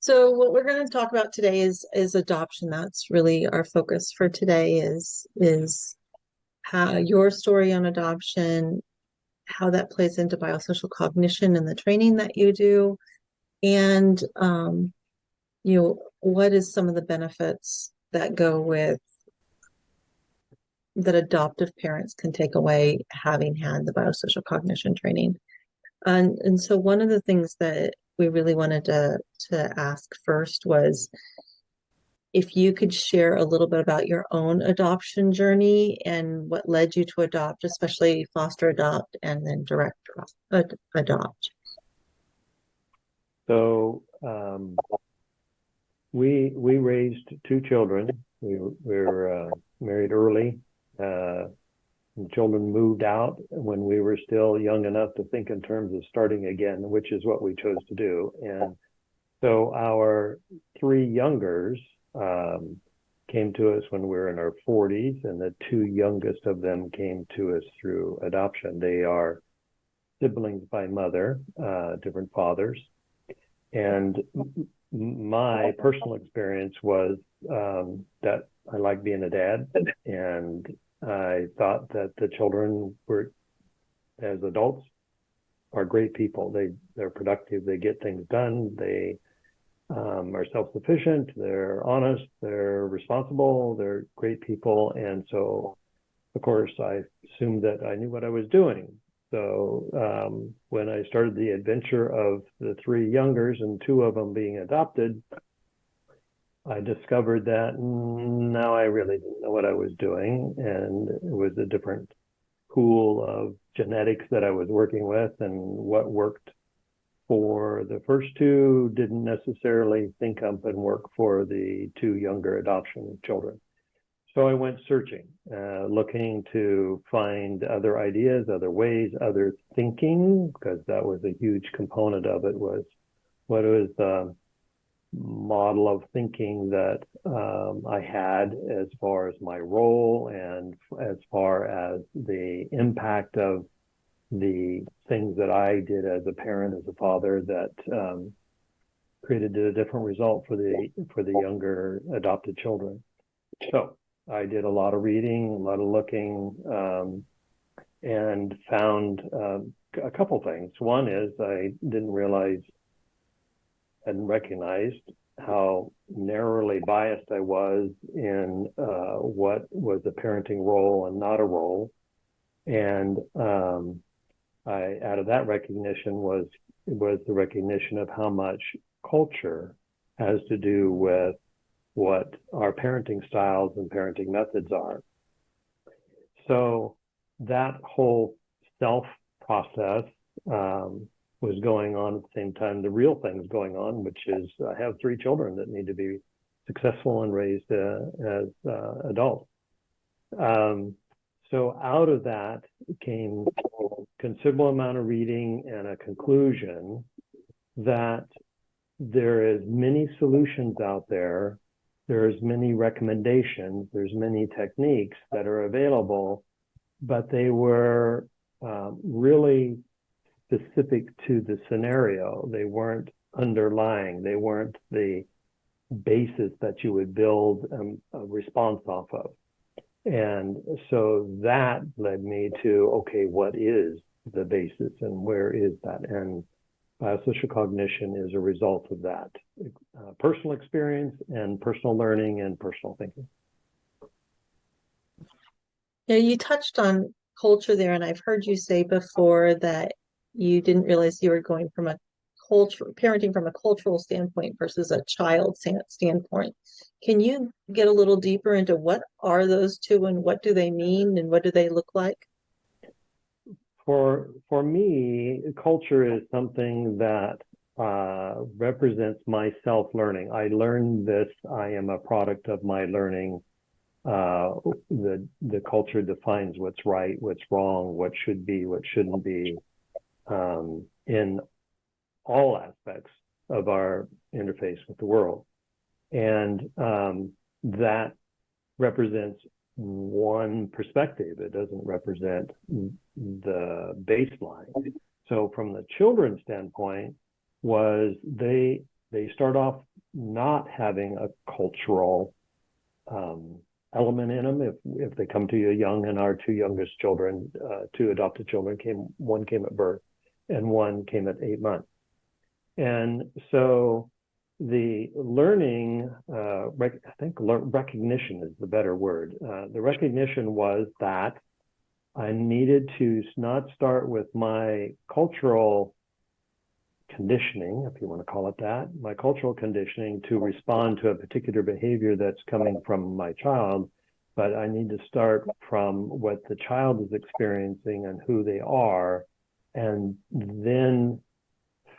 So what we're going to talk about today is adoption. That's really our focus for today is how your story on adoption, how that plays into biosocial cognition and the training that you do, and what is some of the benefits that go with that adoptive parents can take away having had the biosocial cognition training. And so one of the things that we really wanted to ask first was if you could share a little bit about your own adoption journey and what led you to adopt, especially foster adopt and then direct adopt. So we raised two children. We were married early. The children moved out when we were still young enough to think in terms of starting again, which is what we chose to do. And so our three youngers came to us when we were in our 40s, and the two youngest of them came to us through adoption. They are siblings by mother, different fathers. And my personal experience was that I like being a dad, and I thought that the children were, as adults, are great people. They're productive. They get things done. They are self-sufficient. They're honest. They're responsible. They're great people. And so, of course, I assumed that I knew what I was doing. So when I started the adventure of the three youngers and two of them being adopted, I discovered that now I really didn't know what I was doing, and it was a different pool of genetics that I was working with, and what worked for the first two didn't necessarily sync up and work for the two younger adoption children. So I went searching, looking to find other ideas, other ways, other thinking, because that was a huge component of it, was what was the model of thinking that I had as far as my role and as far as the impact of the things that I did as a parent, as a father, that created a different result for the younger adopted children. So I did a lot of reading, a lot of looking, and found a couple things. One is I hadn't recognized how narrowly biased I was in what was a parenting role and not a role. And out of that recognition was the recognition of how much culture has to do with what our parenting styles and parenting methods are. So that whole self process was going on at the same time the real thing's going on, which is I have three children that need to be successful and raised as adults. So out of that came a considerable amount of reading and a conclusion that there is many solutions out there. There's many recommendations, there's many techniques that are available, but they were really specific to the scenario. They weren't underlying. They weren't the basis that you would build a response off of. And so that led me to, okay, what is the basis and where is that? And biosocial cognition is a result of that personal experience and personal learning and personal thinking. Yeah, you touched on culture there, and I've heard you say before that you didn't realize you were going from a parenting from a cultural standpoint versus a child standpoint. Can you get a little deeper into what are those two and what do they mean and what do they look like? For me, culture is something that represents my self-learning. I learned this. I am a product of my learning. The culture defines what's right, what's wrong, what should be, what shouldn't be, in all aspects of our interface with the world. And that represents one perspective. It doesn't represent the baseline. So from the children's standpoint, was they start off not having a cultural element in them. If they come to you young, and our two youngest children, two adopted children one came at birth and one came at 8 months. And so the learning, I think recognition is the better word. The recognition was that I needed to not start with my cultural conditioning, if you want to call it that, my cultural conditioning to respond to a particular behavior that's coming from my child, but I need to start from what the child is experiencing and who they are, and then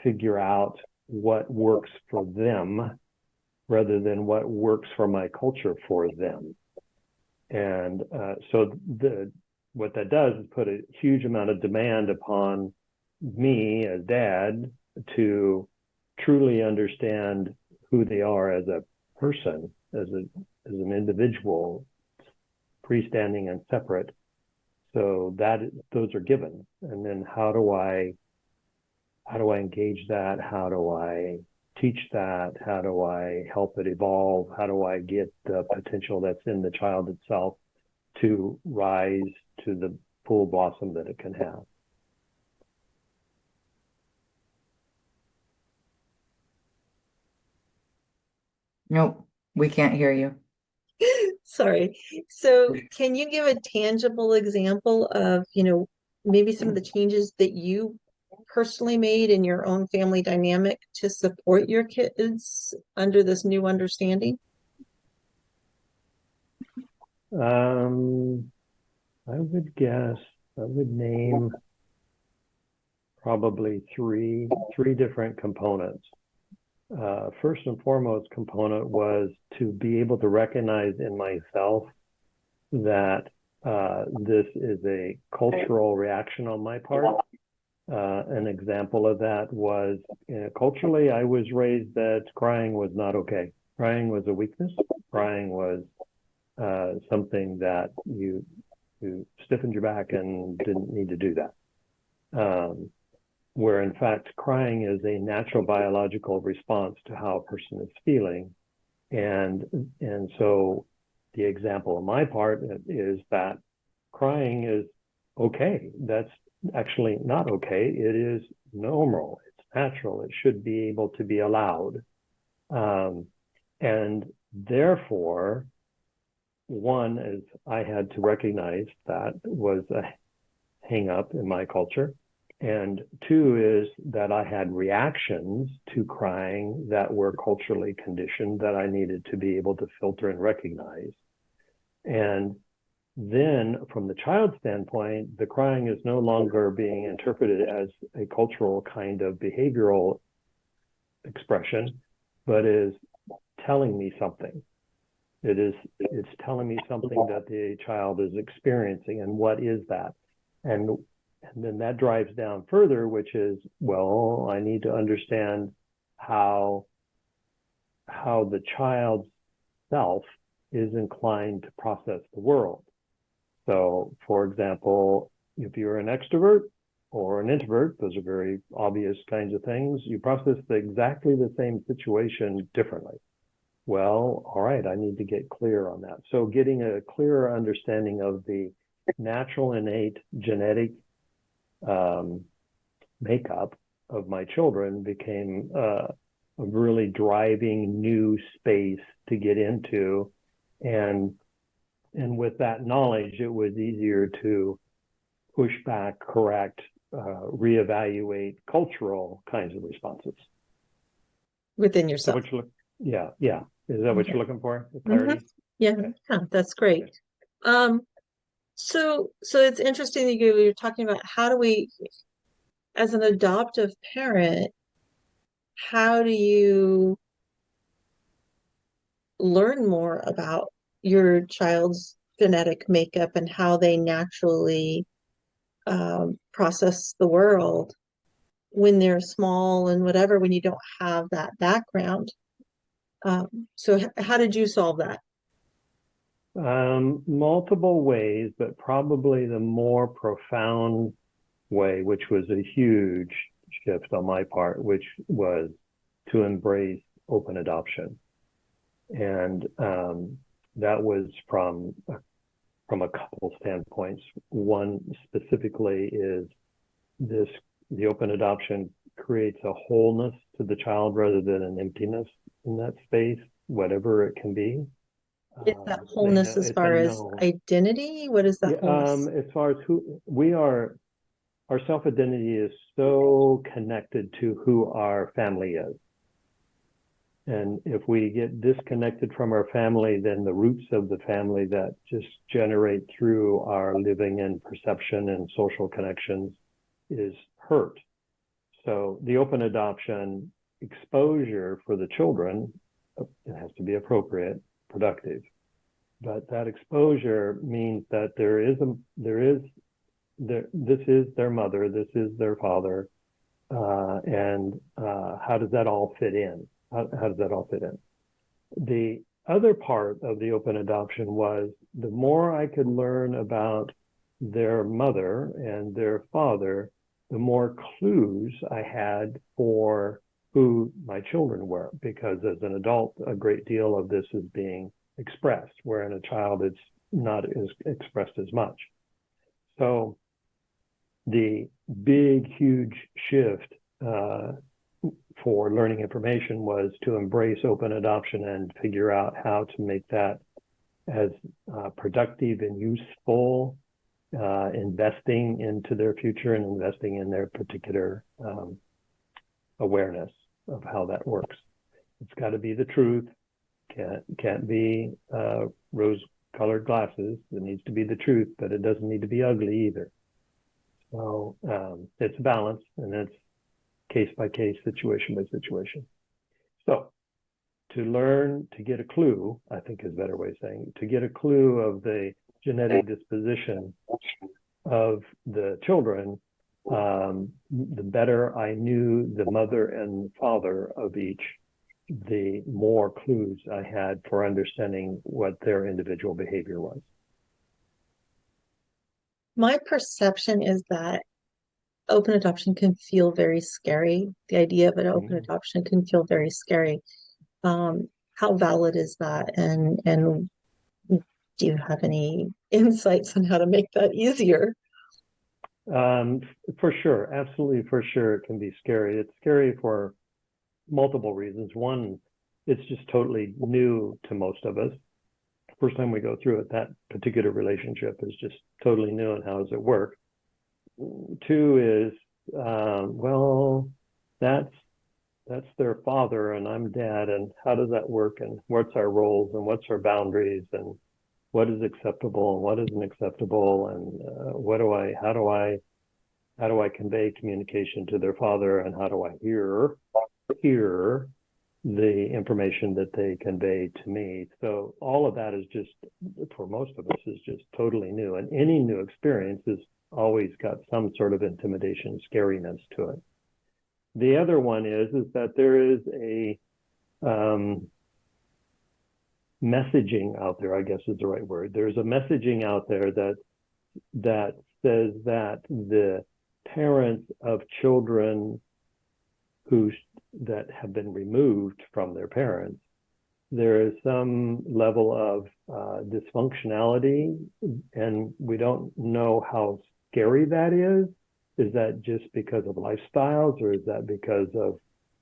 figure out what works for them rather than what works for my culture for them. And so what that does is put a huge amount of demand upon me as dad to truly understand who they are as a person, as an individual, freestanding and separate. So those are given. And then how do I engage that? How do I teach that? How do I help it evolve? How do I get the potential that's in the child itself to rise to the full blossom that it can have? Nope, we can't hear you. Sorry. So can you give a tangible example of, maybe some of the changes that you personally made in your own family dynamic to support your kids under this new understanding? I would name probably three different components. First and foremost component was to be able to recognize in myself that this is a cultural reaction on my part. An example of that was, culturally, I was raised that crying was not okay. Crying was a weakness. Crying was something that you stiffened your back and didn't need to do that. Where in fact, crying is a natural biological response to how a person is feeling. And so the example on my part is that crying is okay. That's actually not okay. It is normal. It's natural. It should be able to be allowed. And therefore, one is I had to recognize that was a hang up in my culture. And two is that I had reactions to crying that were culturally conditioned that I needed to be able to filter and recognize. And then from the child's standpoint, the crying is no longer being interpreted as a cultural kind of behavioral expression, but is telling me something. It's telling me something that the child is experiencing, and what is that? And then that drives down further, which is, well, I need to understand how the child's self is inclined to process the world. So, for example, if you're an extrovert or an introvert, those are very obvious kinds of things, you process exactly the same situation differently. Well, all right, I need to get clear on that. So getting a clearer understanding of the natural innate genetic makeup of my children became a really driving new space to get into. And with that knowledge, it was easier to push back, correct, reevaluate cultural kinds of responses. Within yourself. Yeah. Is that what you're looking for? The clarity? Mm-hmm. Yeah, okay. Yeah, that's great. Okay. So it's interesting that you're talking about how do we, as an adoptive parent, how do you learn more about your child's genetic makeup and how they naturally process the world when they're small and whatever, when you don't have that background. So how did you solve that? Multiple ways, but probably the more profound way, which was a huge shift on my part, which was to embrace open adoption. And that was from a couple standpoints. One specifically is the open adoption creates a wholeness to the child rather than an emptiness in that space, whatever it can be. Is that wholeness as far as identity? What is that wholeness? As far as who we are, our self-identity is so connected to who our family is. And if we get disconnected from our family, then the roots of the family that just generate through our living and perception and social connections is hurt. So the open adoption exposure for the children, it has to be appropriate, productive. But that exposure means that this is their mother, this is their father, and how does that all fit in? How does that all fit in? The other part of the open adoption was the more I could learn about their mother and their father, the more clues I had for who my children were, because as an adult, a great deal of this is being expressed, where in a child it's not as expressed as much. So the big, huge shift for learning information was to embrace open adoption and figure out how to make that as productive and useful, investing into their future and investing in their particular awareness of how that works. It's got to be the truth. Can't be rose-colored glasses. It needs to be the truth, but it doesn't need to be ugly either. So it's balance, and it's case by case, situation by situation. So to learn, to get a clue, I think is a better way of saying it, to get a clue of the genetic disposition of the children, the better I knew the mother and father of each, the more clues I had for understanding what their individual behavior was. My perception is that open adoption can feel very scary. The idea of an open adoption can feel very scary. How valid is that? And do you have any insights on how to make that easier? For sure, absolutely, for sure, it can be scary. It's scary for multiple reasons. One, it's just totally new to most of us. First time we go through it, that particular relationship is just totally new, and how does it work? Two is, well, that's their father and I'm dad, and how does that work, and what's our roles and what's our boundaries, and what is acceptable and what isn't acceptable, and how do I convey communication to their father, and how do I hear the information that they convey to me. So all of that is just, for most of us, is just totally new, and any new experience has always got some sort of intimidation, scariness to it. The other one is that there is a messaging out there, I guess is the right word. There's a messaging out there that says that the parents of children that have been removed from their parents, there is some level of dysfunctionality, and we don't know how scary that is. Is that just because of lifestyles, or is that because of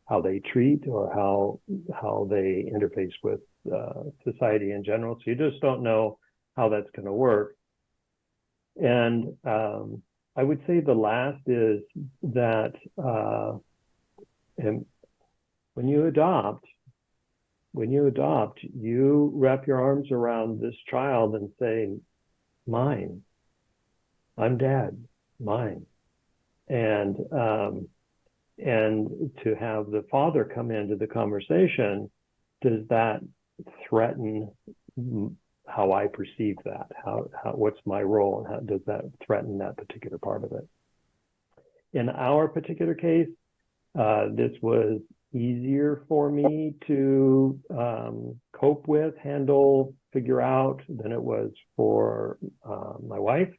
how they treat, or how they interface with society in general? So you just don't know how that's going to work. And I would say the last is that and when you adopt, you wrap your arms around this child and say, mine, I'm dad, mine. And to have the father come into the conversation, does that threaten how I perceive that? What's my role, and how does that threaten that particular part of it? In our particular case, this was easier for me to cope with, handle, figure out than it was for my wife.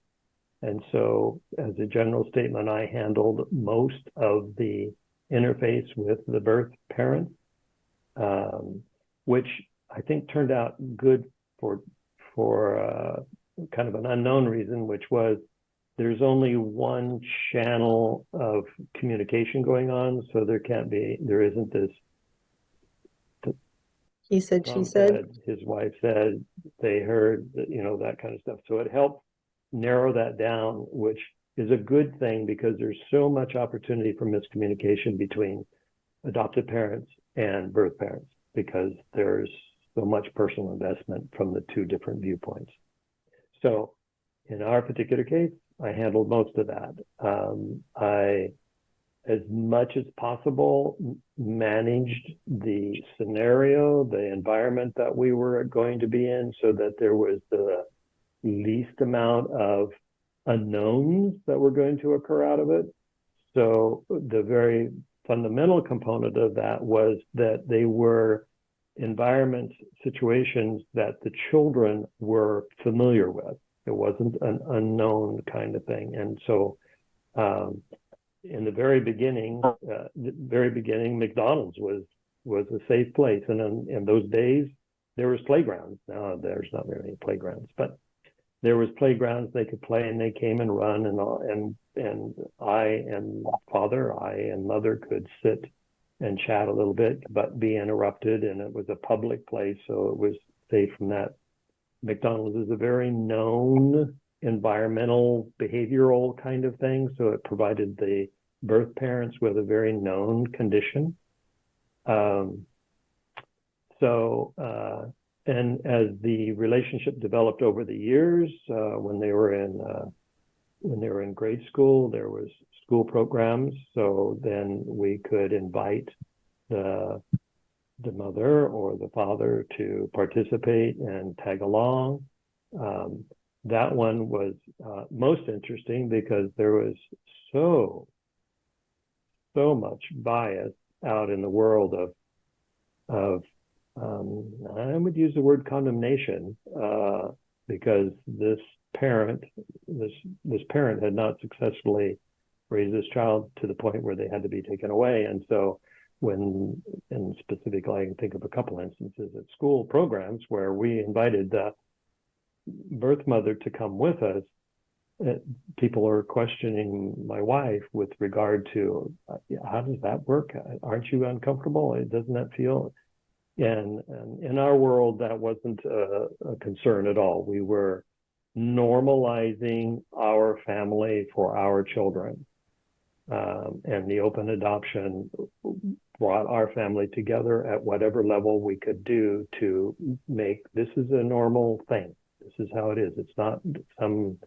And so as a general statement, I handled most of the interface with the birth parents. which I think turned out good for kind of an unknown reason, which was there's only one channel of communication going on, so there isn't this. He said, she Tom said. his wife said, they heard, that kind of stuff. So it helped narrow that down, which is a good thing because there's so much opportunity for miscommunication between adoptive parents and birth parents because there's so much personal investment from the two different viewpoints. So in our particular case, I handled most of that. I, as much as possible, managed the scenario, the environment that we were going to be in so that there was the least amount of unknowns that were going to occur out of it. So the very fundamental component of that was that they were environments, situations that the children were familiar with. It wasn't an unknown kind of thing. And so in the very beginning, McDonald's was a safe place. And in those days, there was playgrounds. Now there's not very many playgrounds, but there was playgrounds they could play, and they came and run, and I and mother could sit and chat a little bit, but be interrupted, and it was a public place, so it was safe from that. McDonald's is a very known environmental, behavioral kind of thing, so it provided the birth parents with a very known condition. And as the relationship developed over the years, when they were in grade school, there was school programs. So then we could invite the mother or the father to participate and tag along. That one was most interesting because there was so much bias out in the world of I would use the word condemnation because this parent had not successfully raised this child to the point where they had to be taken away. And so and specifically, I can think of a couple instances at school programs where we invited the birth mother to come with us. People are questioning my wife with regard to how does that work? Aren't you uncomfortable? Doesn't that feel? And in our world, that wasn't a concern at all. We were normalizing our family for our children. And the open adoption brought our family together at whatever level we could do to make this is a normal thing. This is how it is. It's not some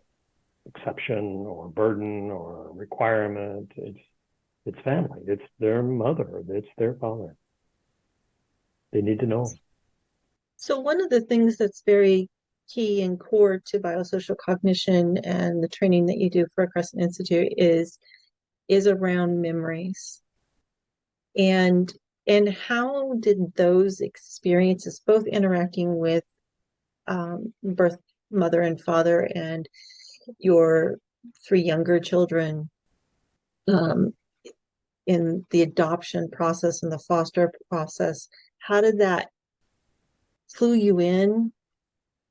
exception or burden or requirement. It's family. It's their mother. It's their father. They need to know. So one of the things that's very key and core to biosocial cognition and the training that you do for Accrescent Institute is around memories. And how did those experiences, both interacting with birth mother and father and your 3 younger children in the adoption process and the foster process, how did that clue you in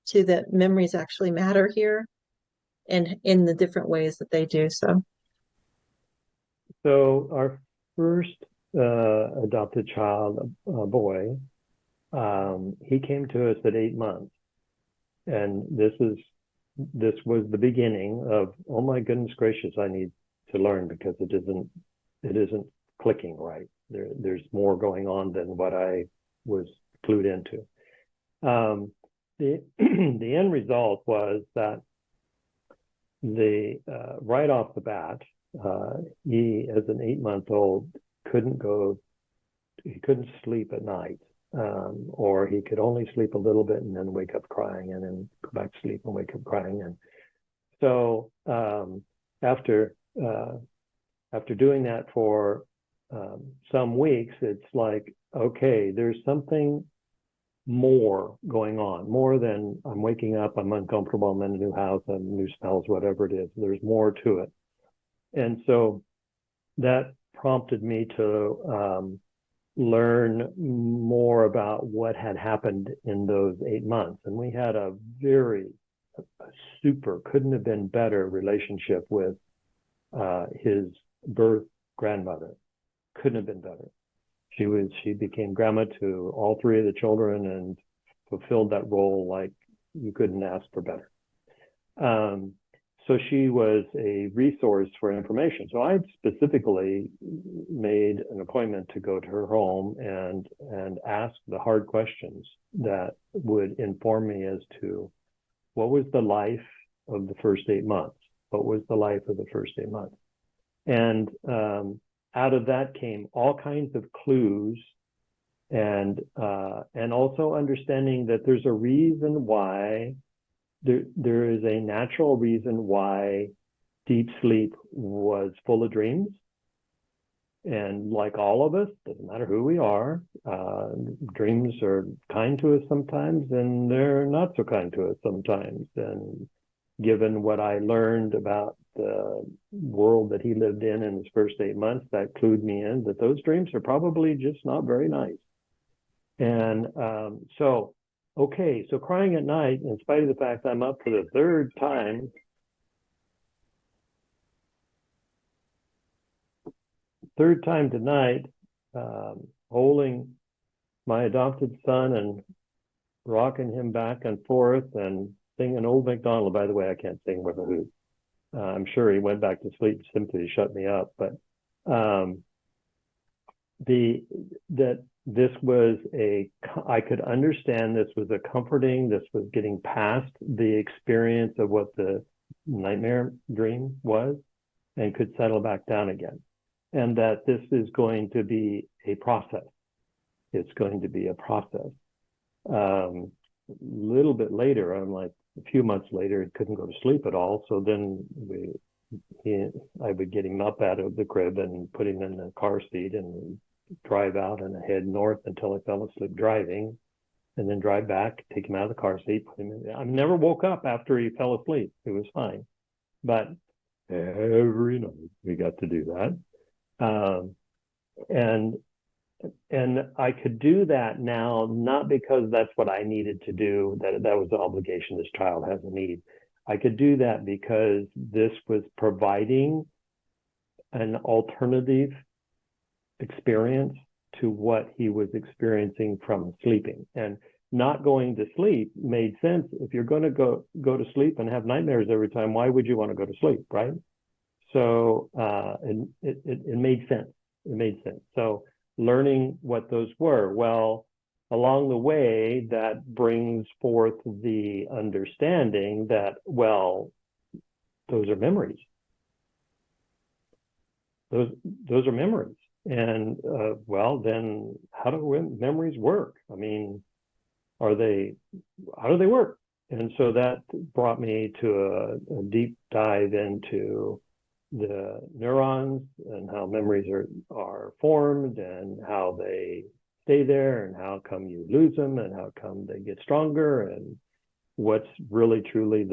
to that memories actually matter here and in the different ways that they do so? So our first adopted child, a boy, he came to us at 8 months. And this was the beginning of, oh my goodness gracious, I need to learn because it isn't clicking right. There's more going on than what I was clued into. The end result was that right off the bat, he, as an 8-month-old, he couldn't sleep at night, or he could only sleep a little bit and then wake up crying and then go back to sleep and wake up crying. And so after doing that for some weeks, it's like, okay, there's something more going on, more than I'm waking up, I'm uncomfortable, I'm in a new house, new smells, whatever it is. There's more to it. And so that prompted me to learn more about what had happened in those 8 months. And we had a super, couldn't have been better relationship with his birth grandmother. Couldn't have been better. She became grandma to all three of the children and fulfilled that role like you couldn't ask for better. So she was a resource for information. So I specifically made an appointment to go to her home and ask the hard questions that would inform me as to what was the life of the first 8 months? What was the life of the first 8 months? And out of that came all kinds of clues and also understanding that there's a reason why there is a natural reason why deep sleep was full of dreams. And like all of us, doesn't matter who we are, dreams are kind to us sometimes and they're not so kind to us sometimes. And given what I learned about the world that he lived in his first 8 months, that clued me in that those dreams are probably just not very nice. And so crying at night, in spite of the fact I'm up for the third time tonight, holding my adopted son and rocking him back and forth and singing Old MacDonald. By the way, I can't sing with a hoot. I'm sure he went back to sleep simply to shut me up. But this was I could understand this was a comforting, this was getting past the experience of what the nightmare dream was and could settle back down again. And that this is going to be a process. It's going to be a process. Little bit later, I'm like a few months later, he couldn't go to sleep at all. So then I would get him up out of the crib and put him in the car seat and drive out and head north until I fell asleep driving, and then drive back, take him out of the car seat, put him in. I never woke up after he fell asleep. It was fine. But every night we got to do that. And I could do that now, not because that's what I needed to do, that was the obligation this child has a need. I could do that because this was providing an alternative experience to what he was experiencing from sleeping. And not going to sleep made sense. If you're going to go to sleep and have nightmares every time, why would you want to go to sleep, right? So it made sense. It made sense. So learning what those were, well, along the way, that brings forth the understanding that, well, those are memories. Those are memories. And well, then how do memories work? I mean, how do they work? And so that brought me to a deep dive into the neurons and how memories are formed and how they stay there and how come you lose them and how come they get stronger and what's really truly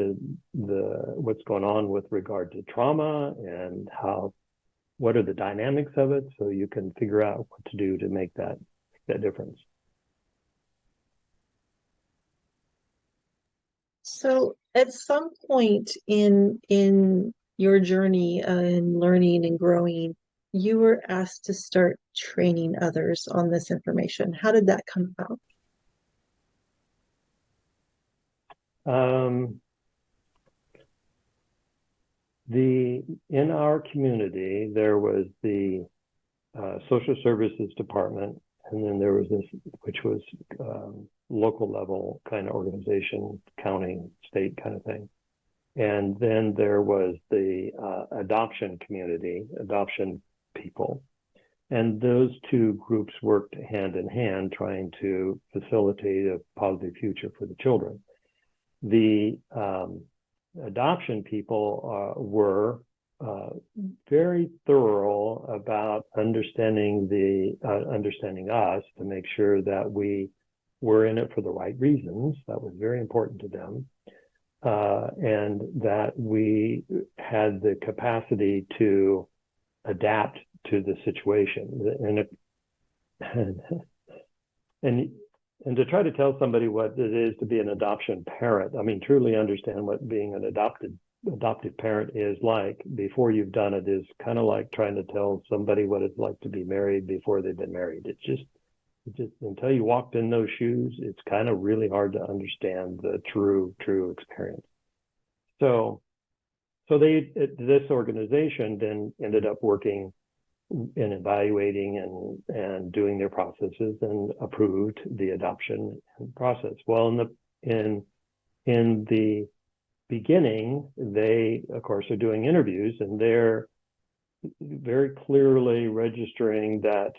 what's going on with regard to trauma and what are the dynamics of it, so you can figure out what to do to make that difference. So at some point in your journey in learning and growing, you were asked to start training others on this information. How did that come about? In our community, there was the social services department, and then there was this, which was local level kind of organization, county, state kind of thing. And then there was the adoption community, adoption people. And those two groups worked hand in hand, trying to facilitate a positive future for the children. The adoption people were very thorough about understanding us to make sure that we were in it for the right reasons. That was very important to them. And that we had the capacity to adapt to the situation. and and and to try to tell somebody what it is to be an adoption parent, I mean, truly understand what being an adoptive parent is like before you've done it is kind of like trying to tell somebody what it's like to be married before they've been married. It's just until you walked in those shoes, it's kind of really hard to understand the true experience. So this organization then ended up working in evaluating and doing their processes and approved the adoption process. Well, in the beginning, they of course are doing interviews, and they're very clearly registering that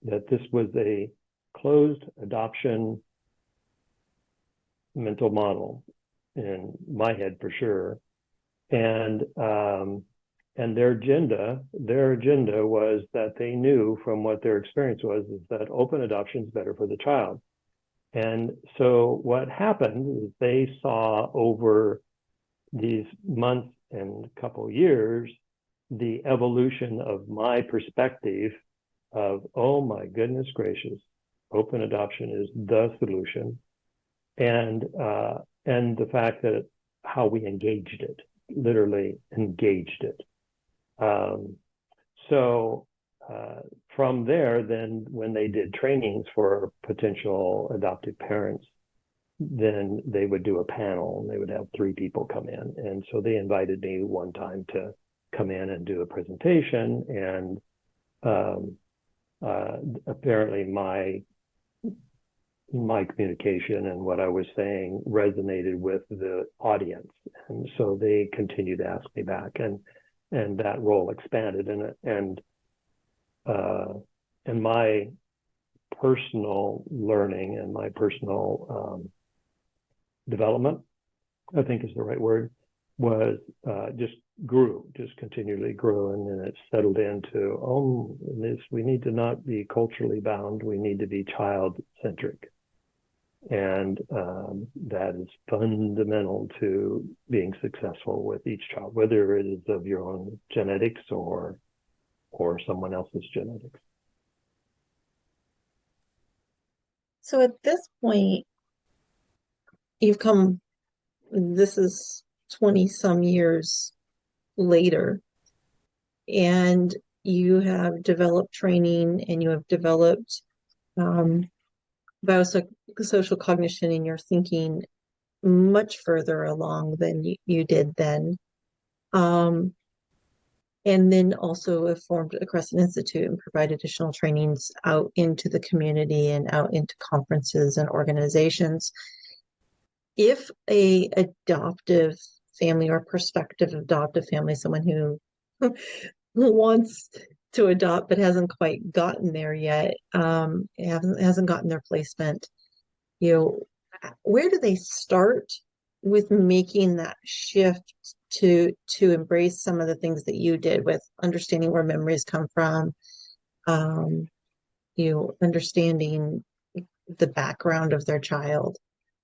that this was a closed adoption mental model in my head for sure, and their agenda was that they knew from what their experience was is that open adoption is better for the child. And so what happened is they saw over these months and couple years the evolution of my perspective of, oh my goodness gracious, open adoption is the solution, and the fact that how we engaged it, literally engaged it. From there, then when they did trainings for potential adoptive parents, then they would do a panel and they would have 3 people come in. And so they invited me one time to come in and do a presentation. And apparently my communication and what I was saying resonated with the audience. And so they continued to ask me back, and that role expanded, and my personal learning and my personal development, I think is the right word, was just continually grew, and then it settled into, we need to not be culturally bound, we need to be child-centric. And that is fundamental to being successful with each child, whether it is of your own genetics or someone else's genetics. So at this point, this is 20 some years later, and you have developed training and you have developed biosocial cognition in your thinking much further along than you did then. And then also have formed Accrescent Institute and provide additional trainings out into the community and out into conferences and organizations. If a adoptive family or prospective adoptive family, someone who wants to adopt but hasn't quite gotten there yet, hasn't gotten their placement, where do they start with making that shift to embrace some of the things that you did with understanding where memories come from, understanding the background of their child?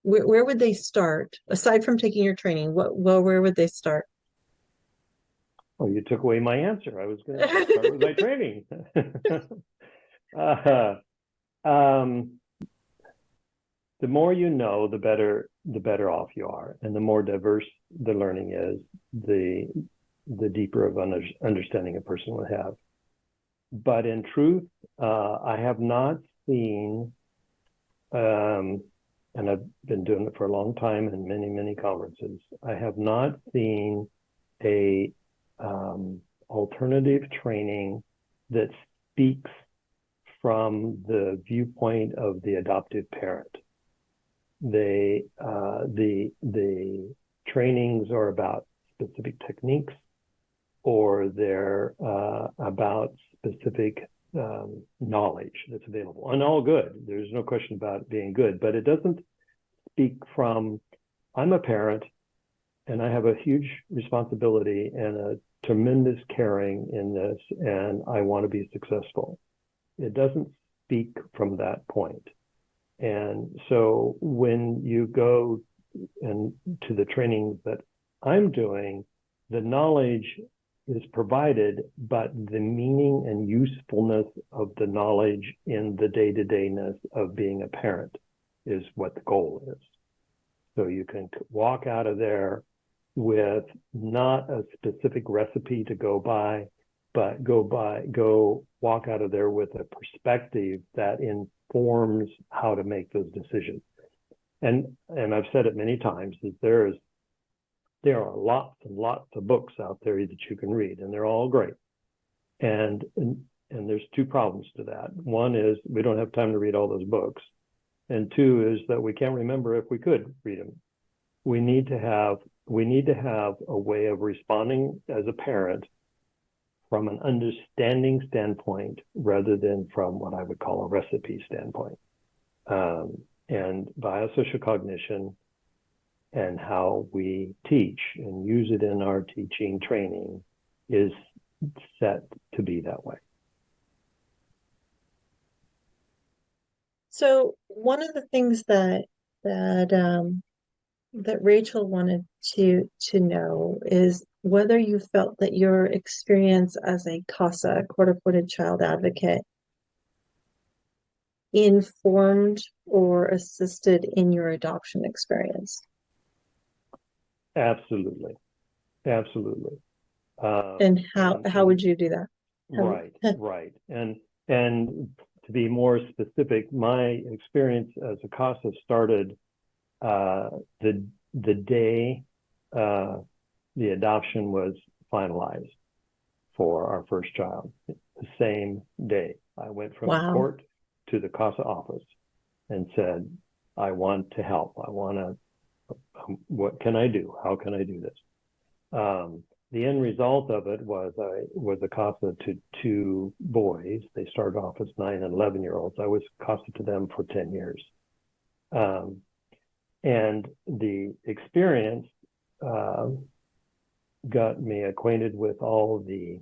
Where would they start aside from taking your training? Where would they start? Oh, you took away my answer. I was going to start with my training. The more you know, the better off you are, and the more diverse the learning is, the deeper of understanding a person will have. But in truth, I have not seen, and I've been doing it for a long time in many conferences, I have not seen a alternative training that speaks from the viewpoint of the adoptive parent. The trainings are about specific techniques, or they're about specific knowledge that's available, and all good. There's no question about it being good, but it doesn't speak from, I'm a parent and I have a huge responsibility and a tremendous caring in this, and I want to be successful. It doesn't speak from that point. And so when you go to the trainings that I'm doing, the knowledge is provided, but the meaning and usefulness of the knowledge in the day-to-dayness of being a parent is what the goal is. So you can walk out of there with not a specific recipe to go by, but go walk out of there with a perspective that informs how to make those decisions. And I've said it many times, that there are lots and lots of books out there that you can read, and they're all great. And there's two problems to that. One is we don't have time to read all those books. And two is that we can't remember if we could read them. We need to have a way of responding as a parent from an understanding standpoint rather than from what I would call a recipe standpoint. And biosocial cognition and how we teach and use it in our teaching training is set to be that way. So one of the things that Rachel wanted to know is whether you felt that your experience as a CASA, court-appointed child advocate, informed or assisted in your adoption experience. Absolutely. And how would you do that? Right. And to be more specific, my experience as a CASA started the day the adoption was finalized for our first child. The same day, I went from the court to the CASA office and said, I want to help. What can I do? How can I do this? The end result of it was I was a CASA to two boys. They started off as 9 and 11-year-olds. I was CASA to them for 10 years. And the experience got me acquainted with all the,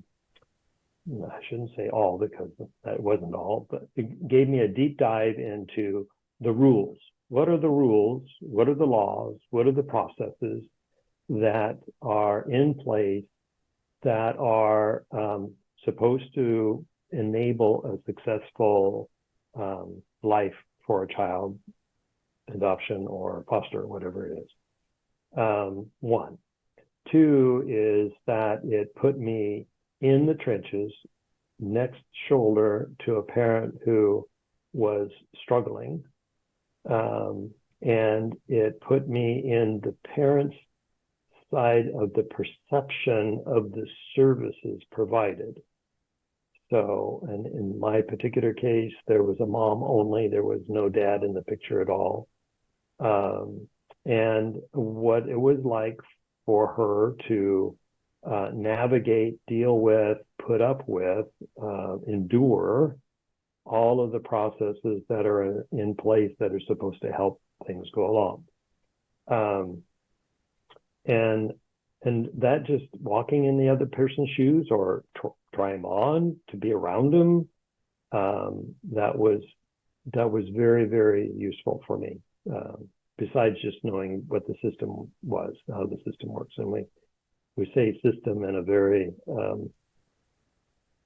I shouldn't say all because that wasn't all, but it gave me a deep dive into the rules. What are the rules? What are the laws? What are the processes that are in place that are supposed to enable a successful life for a child, adoption or foster, whatever it is? One. Two is that it put me in the trenches, next shoulder to a parent who was struggling. And it put me in the parent's side of the perception of the services provided. So, and in my particular case, there was a mom only, there was no dad in the picture at all. And what it was like for her to navigate, deal with, put up with, endure all of the processes that are in place that are supposed to help things go along. And that just walking in the other person's shoes or try them on, to be around them, that was very, very useful for me. Besides just knowing what the system was, how the system works. And we say system in a very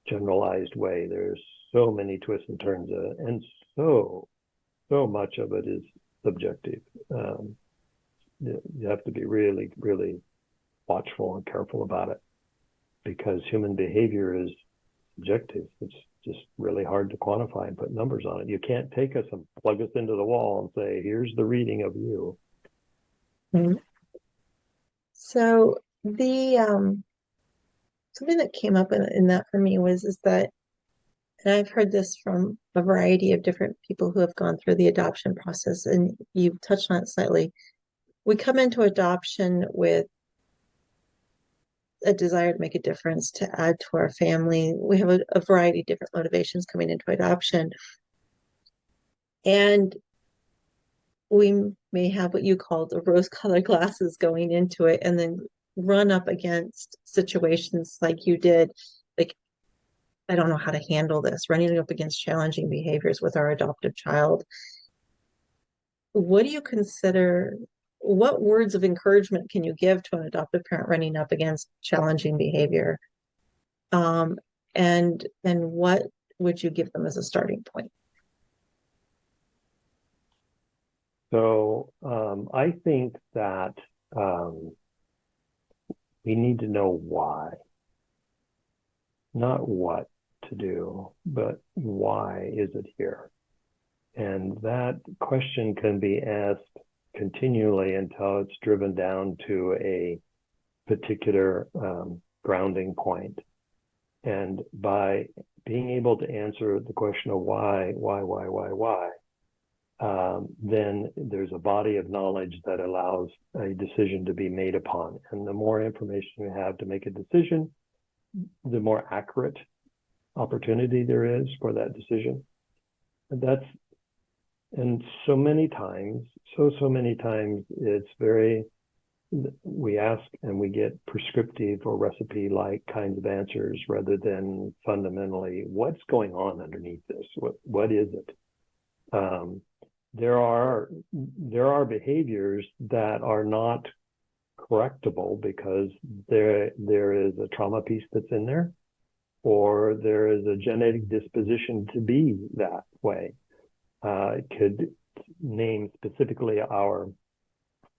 generalized way. There's so many twists and turns, and so much of it is subjective. You have to be really, really watchful and careful about it because human behavior is subjective. It's just really hard to quantify and put numbers on it. You can't take us and plug us into the wall and say, here's the reading of you. Mm-hmm. So the something that came up in that for me is that, and I've heard this from a variety of different people who have gone through the adoption process, and you've touched on it slightly. We come into adoption with a desire to make a difference, to add to our family. We have a variety of different motivations coming into adoption. And we may have what you call the rose-colored glasses going into it and then run up against situations like you did, like, I don't know how to handle this, running up against challenging behaviors with our adoptive child. What do you consider, what words of encouragement can you give to an adoptive parent running up against challenging behavior? And what would you give them as a starting point? So I think that we need to know why, not what to do, but why is it here? And that question can be asked continually until it's driven down to a particular grounding point. And by being able to answer the question of why, then there's a body of knowledge that allows a decision to be made upon. And the more information you have to make a decision, the more accurate opportunity there is for that decision. And so many times it's very, we ask and we get prescriptive or recipe-like kinds of answers rather than fundamentally what's going on underneath this. What is it? There are behaviors that are not correctable because there is a trauma piece that's in there, or there is a genetic disposition to be that way. It could name specifically our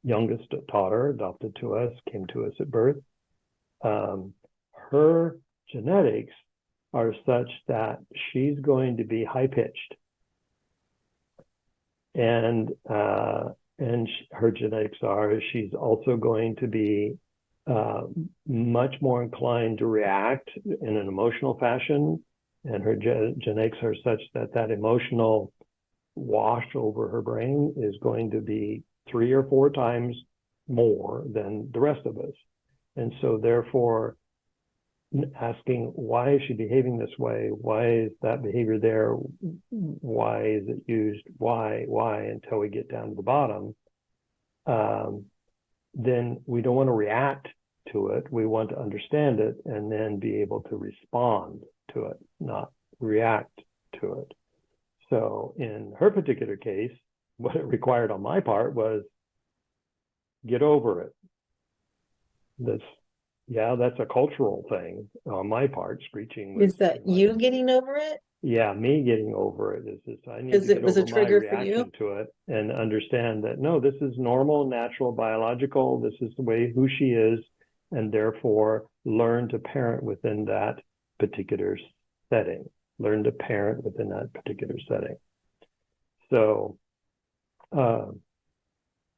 youngest daughter, adopted to us, came to us at birth. Her genetics are such that she's going to be high-pitched. And her genetics are, she's also going to be much more inclined to react in an emotional fashion. And her genetics are such that that emotional wash over her brain is going to be 3 or 4 times more than the rest of us. And so therefore, asking why is she behaving this way? Why is that behavior there? Why is it used? Why, until we get down to the bottom. Then we don't want to react to it. We want to understand it and then be able to respond to it, not react to it. So in her particular case, what it required on my part was get over it. That's a cultural thing on my part. Screeching Is that you getting over it? Yeah, me getting over it is this. I need Because to it get was a over my trigger for you? reaction to it and understand that no, this is normal, natural, biological. This is the way who she is, and therefore learn to parent within that particular setting. Learn to parent within that particular setting. So the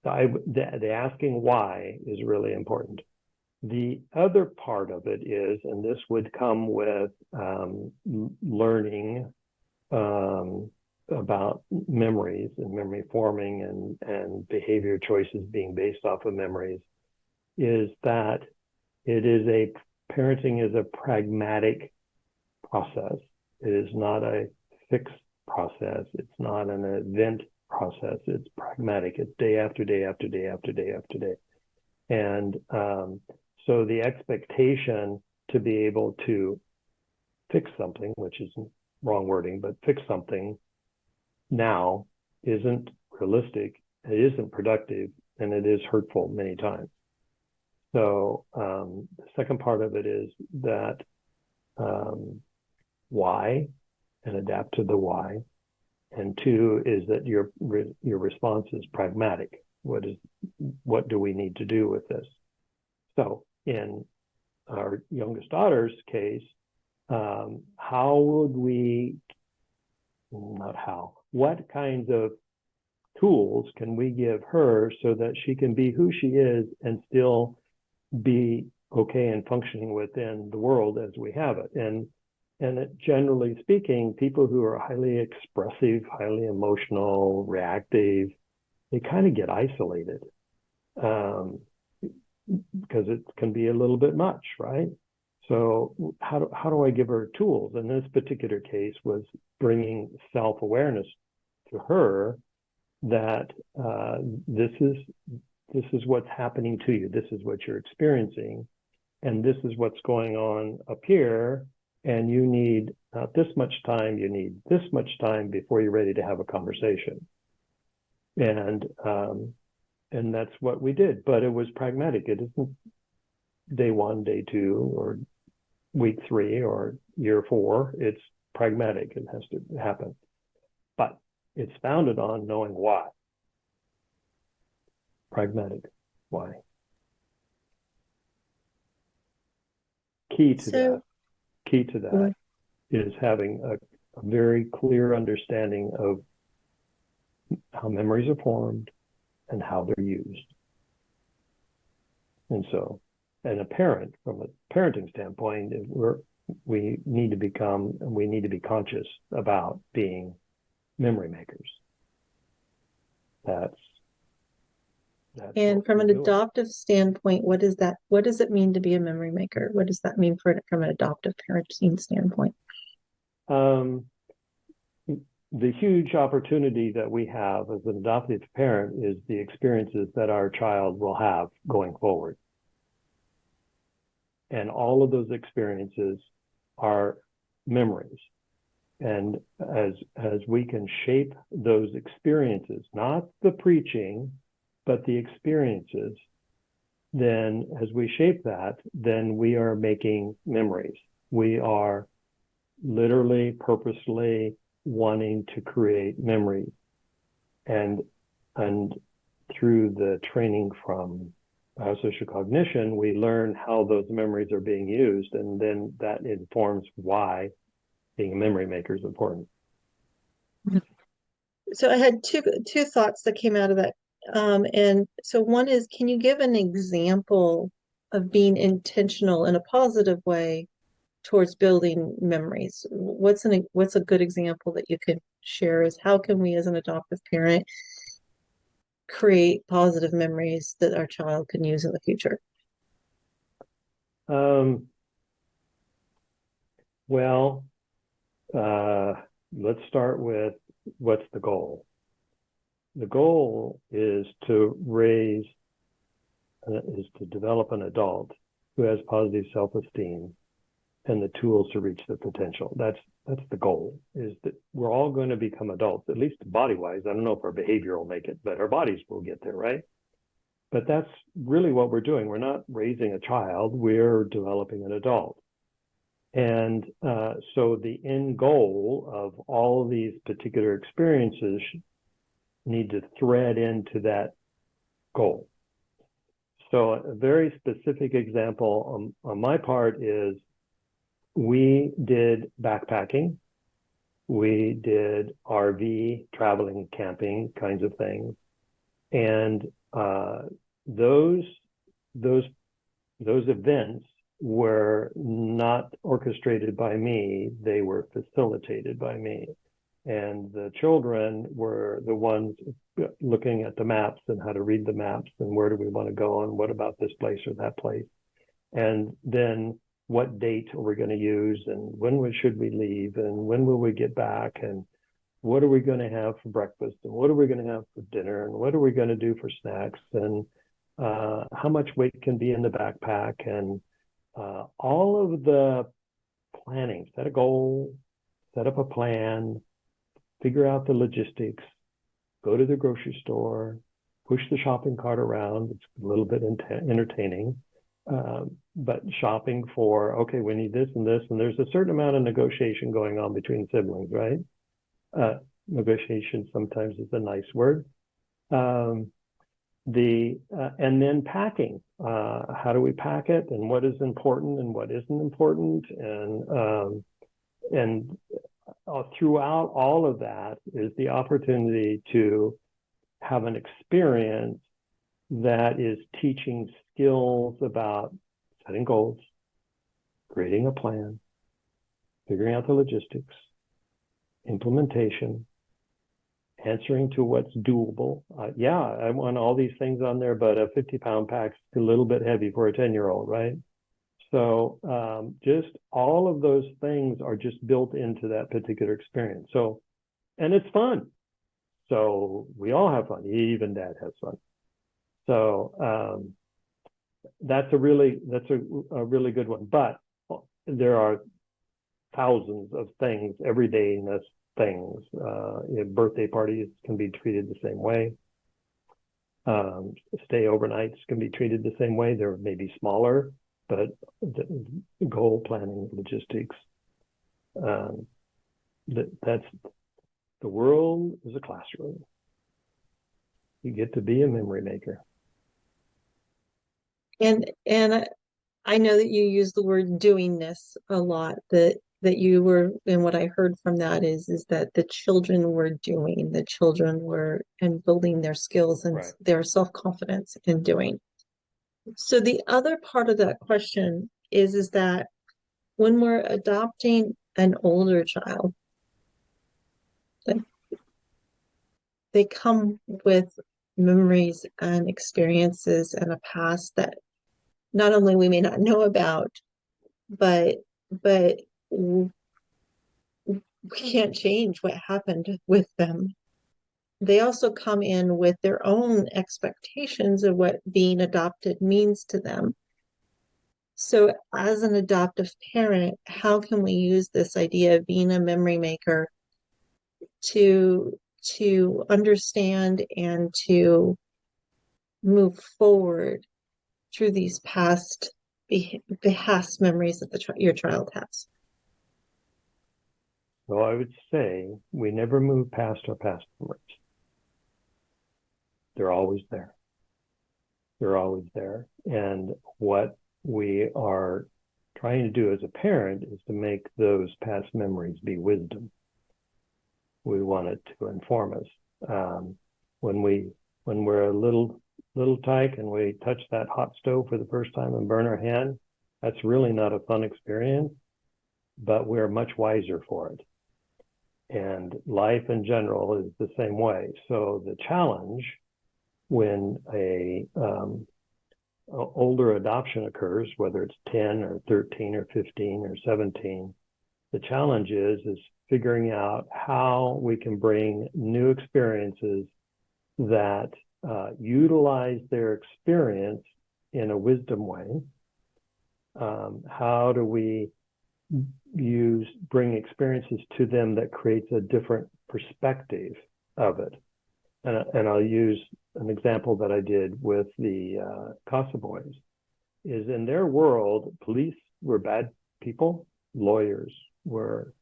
asking why is really important. The other part of it is, and this would come with learning about memories and memory forming and behavior choices being based off of memories, is that parenting is a pragmatic process. It is not a fixed process. It's not an event process. It's pragmatic. It's day after day after day after day after day. And so the expectation to be able to fix something, which is wrong wording, but fix something now isn't realistic, it isn't productive, and it is hurtful many times. So the second part of it is that why, and adapt to the why. And 2 is that your response is pragmatic. What do we need to do with this? So in our youngest daughter's case, what kinds of tools can we give her so that she can be who she is and still be okay and functioning within the world as we have it? And generally speaking, people who are highly expressive, highly emotional, reactive, they kind of get isolated because it can be a little bit much, right? So how do I give her tools? In this particular case was bringing self-awareness to her that this is what's happening to you. This is what you're experiencing. And this is what's going on up here. And you need not this much time, you need this much time before you're ready to have a conversation. And that's what we did, but it was pragmatic. It isn't day 1, day 2, or week 3 or year 4. It's pragmatic. It has to happen. But it's founded on knowing why. Pragmatic. Why? Key to that is having a very clear understanding of how memories are formed and how they're used. And so, and a parent, from a parenting standpoint, we need to be conscious about being memory makers. That's And from an adoptive standpoint, what is that? What does it mean to be a memory maker? What does that mean from an adoptive parenting standpoint? The huge opportunity that we have as an adoptive parent is the experiences that our child will have going forward. And all of those experiences are memories. And as we can shape those experiences, not the preaching, but the experiences, then as we shape that, then we are making memories. We are literally, purposely wanting to create memories. And through the training from BioSocial Cognition, we learn how those memories are being used, and then that informs why being a memory maker is important. So I had two thoughts that came out of that. And so one is, can you give an example of being intentional in a positive way towards building memories? What's a good example that you could share? Is how can we as an adoptive parent create positive memories that our child can use in the future? Well, let's start with what's the goal. The goal is to develop an adult who has positive self-esteem and the tools to reach their potential. That's the goal, is that we're all going to become adults, at least body-wise. I don't know if our behavior will make it, but our bodies will get there, right? But that's really what we're doing. We're not raising a child, we're developing an adult. And so the end goal of all of these particular experiences need to thread into that goal. So a very specific example on my part is we did backpacking, we did RV, traveling, camping kinds of things. And those events were not orchestrated by me, they were facilitated by me. And the children were the ones looking at the maps and how to read the maps and where do we want to go and what about this place or that place. And then what date are we going to use and when should we leave and when will we get back and what are we going to have for breakfast and what are we going to have for dinner and what are we going to do for snacks and how much weight can be in the backpack and all of the planning, set a goal, set up a plan, figure out the logistics, go to the grocery store, push the shopping cart around. It's a little bit entertaining, but shopping for, okay, we need this, and there's a certain amount of negotiation going on between siblings, right? Negotiation sometimes is a nice word. And then packing. How do we pack it, and what is important and what isn't important, and throughout all of that is the opportunity to have an experience that is teaching skills about setting goals, creating a plan, figuring out the logistics, implementation, answering to what's doable. Yeah, I want all these things on there, but a 50-pound pack's a little bit heavy for a 10-year-old, right? So just all of those things are just built into that particular experience. So, and it's fun. So we all have fun. Even Dad has fun. So that's a really good one. But there are thousands of things, everydayness things. Birthday parties can be treated the same way. Stay overnights can be treated the same way. They're maybe smaller, but the goal planning, logistics, that's the world is a classroom. You get to be a memory maker. And I know that you use the word doingness a lot, that you were, and what I heard from that is that the children were doing, the children were and building their skills and Right. their self-confidence in doing. So the other part of that question is that when we're adopting an older child, they come with memories and experiences and a past that not only we may not know about, but we can't change what happened with them. They also come in with their own expectations of what being adopted means to them. So, as an adoptive parent, how can we use this idea of being a memory maker to understand and to move forward through these past memories that your child has? So I would say we never move past our past memories. They're always there. They're always there. And what we are trying to do as a parent is to make those past memories be wisdom. We want it to inform us. When we're a little tyke and we touch that hot stove for the first time and burn our hand, that's really not a fun experience, but we're much wiser for it. And life in general is the same way. So the challenge when a older adoption occurs, whether it's 10 or 13 or 15 or 17, the challenge is figuring out how we can bring new experiences that utilize their experience in a wisdom way. How do we bring experiences to them that creates a different perspective of it? And I'll use an example that I did with the CASA boys. Is in their world, police were bad people, lawyers were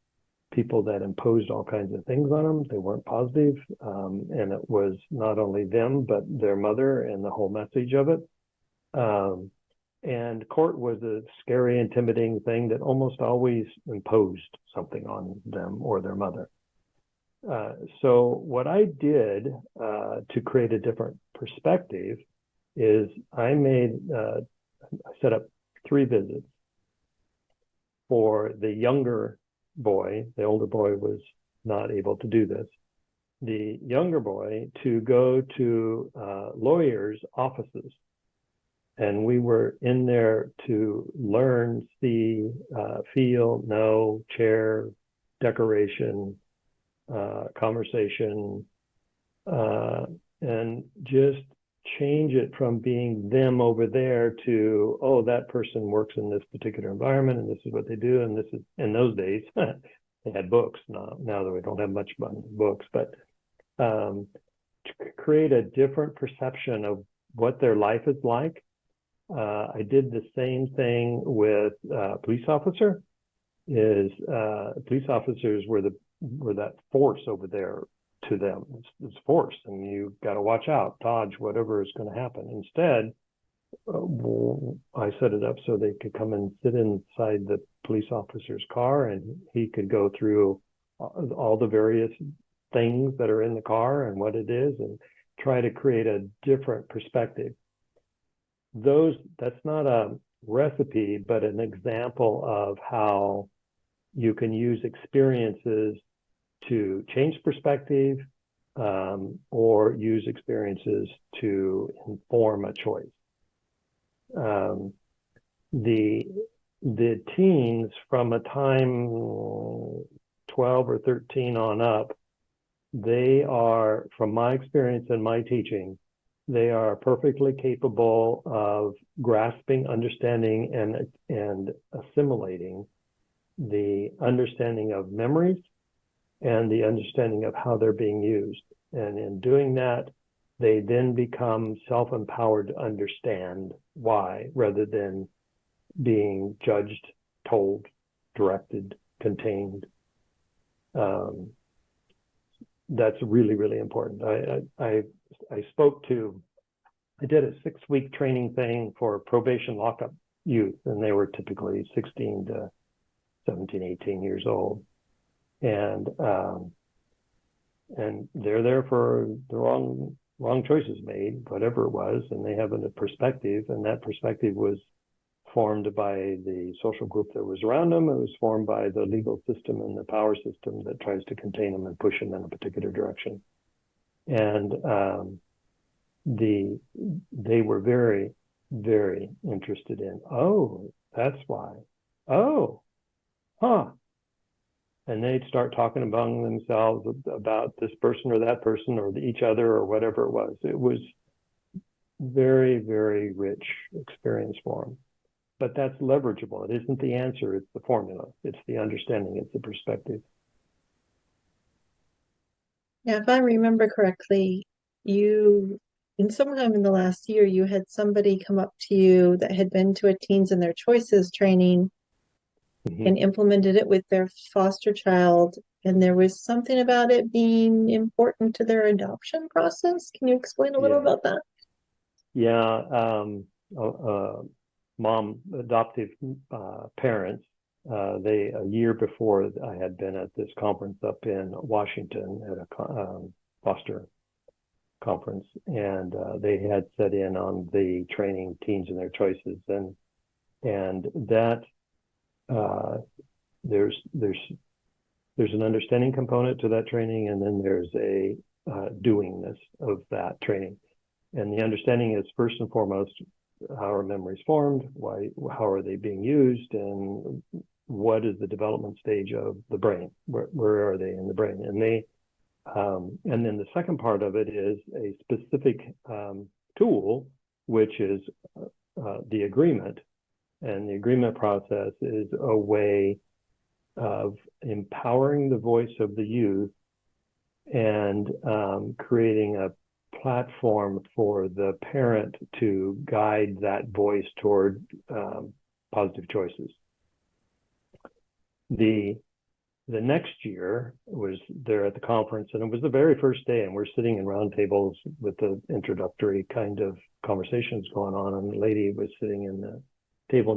people that imposed all kinds of things on them. They weren't positive, and it was not only them, but their mother and the whole message of it. And court was a scary, intimidating thing that almost always imposed something on them or their mother. So what I did to create a different perspective is I set up 3 visits for the younger boy. The older boy was not able to do this. The younger boy to go to lawyers' offices. And we were in there to learn, see, feel, know, chair, decoration, conversation, and just change it from being them over there to, oh, that person works in this particular environment and this is what they do. And this is, in those days, they had books. Now that we don't have much books, but to create a different perception of what their life is like. I did the same thing with police officer. Police officers were that force over there to them. It's force, and you got to watch out, dodge whatever is going to happen. Instead, I set it up so they could come and sit inside the police officer's car, and he could go through all the various things that are in the car and what it is, and try to create a different perspective. That's not a recipe, but an example of how you can use experiences to change perspective, or use experiences to inform a choice. The teens from a time 12 or 13 on up, they are, from my experience and my teaching, they are perfectly capable of grasping, understanding, and assimilating the understanding of memories and the understanding of how they're being used. And in doing that, they then become self-empowered to understand why, rather than being judged, told, directed, contained. That's really, really important. I did a 6-week training thing for probation lockup youth, and they were typically 16 to 17, 18 years old. And they're there for the wrong choices made, whatever it was, and they have a perspective, and that perspective was formed by the social group that was around them. It was formed by the legal system and the power system that tries to contain them and push them in a particular direction. And they were very, very interested in, oh, that's why. Oh, huh. And they'd start talking among themselves about this person or that person or each other or whatever it was. It was very, very rich experience for them. But that's leverageable. It isn't the answer, it's the formula. It's the understanding, it's the perspective. Yeah, if I remember correctly, sometime in the last year, you had somebody come up to you that had been to a Teens and Their Choices training and implemented it with their foster child. And there was something about it being important to their adoption process. Can you explain a little about that? Yeah. Adoptive parents, a year before I had been at this conference up in Washington at a foster conference, and they had set in on the training Teens and Their Choices, and that there's an understanding component to that training, and then there's a doingness of that training. And the understanding is first and foremost, how are memories formed? How are they being used? And what is the development stage of the brain? Where are they in the brain? And then the second part of it is a specific tool, which is the agreement. And the agreement process is a way of empowering the voice of the youth and creating a platform for the parent to guide that voice toward positive choices. The next year was there at the conference, and it was the very first day, and we're sitting in round tables with the introductory kind of conversations going on, and the lady was sitting in the table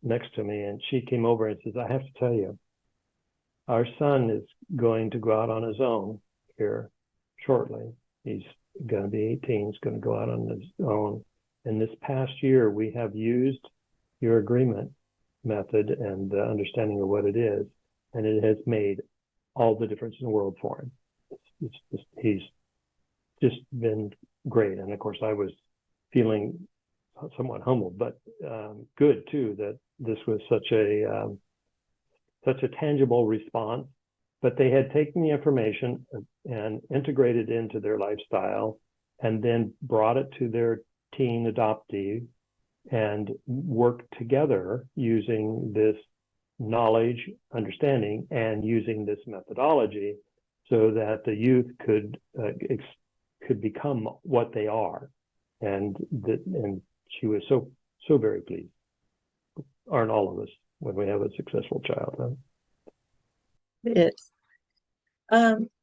next to me, and she came over and says, I have to tell you, our son is going to go out on his own here shortly. He's going to be 18, he's going to go out on his own. And this past year, we have used your agreement method and the understanding of what it is, and it has made all the difference in the world for him. He's just been great. And of course, I was feeling somewhat humbled, but good too, that this was such a tangible response. But they had taken the information and integrated into their lifestyle, and then brought it to their teen adoptee and worked together using this knowledge, understanding, and using this methodology, so that the youth could become what they are. And she was so very pleased. Aren't all of us when we have a successful child? Huh? It is.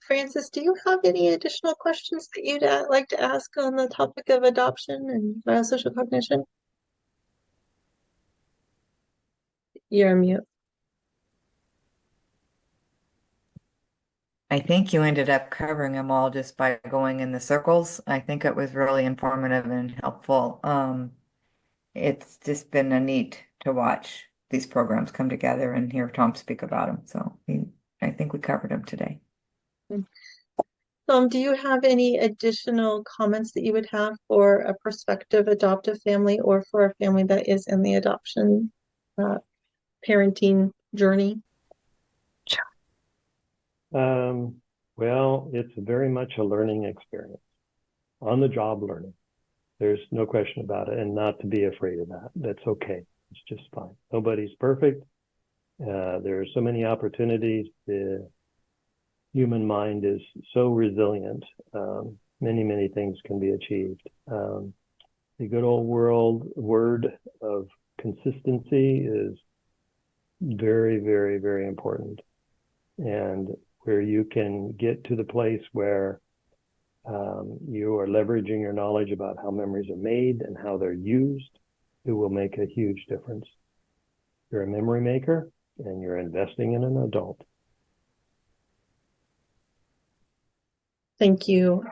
Francis, do you have any additional questions that you'd like to ask on the topic of adoption and biosocial cognition? You're on mute. I think you ended up covering them all just by going in the circles. I think it was really informative and helpful. It's just been a neat to watch these programs come together and hear Tom speak about them. So I think we covered them today. Do you have any additional comments that you would have for a prospective adoptive family or for a family that is in the adoption parenting journey? Well, it's very much a learning experience, on-the-job learning. There's no question about it, and not to be afraid of that. That's okay. It's just fine. Nobody's perfect. There are so many opportunities. The human mind is so resilient. Many things can be achieved. The good old word of consistency is very, very, very important. And where you can get to the place where you are leveraging your knowledge about how memories are made and how they're used, it will make a huge difference. You're a memory maker and you're investing in an adult. Thank you.